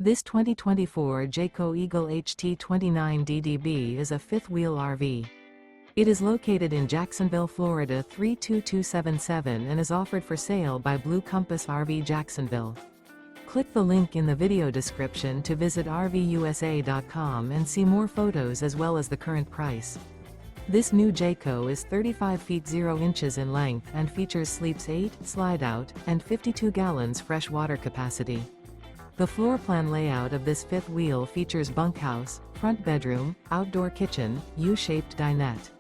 This 2024 Jayco Eagle HT 29DDB is a fifth-wheel RV. It is located in Jacksonville, Florida 32277 and is offered for sale by Blue Compass RV Jacksonville. Click the link in the video description to visit RVUSA.com and see more photos as well as the current price. This new Jayco is 35 feet 0 inches in length and features sleeps 8, slide-out, and 52 gallons fresh water capacity. The floor plan layout of this fifth wheel features bunkhouse, front bedroom, outdoor kitchen, U-shaped dinette.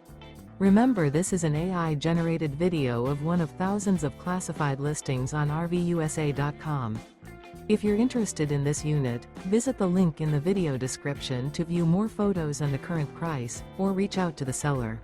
Remember, this is an AI-generated video of one of thousands of classified listings on RVUSA.com. If you're interested in this unit, visit the link in the video description to view more photos and the current price, or reach out to the seller.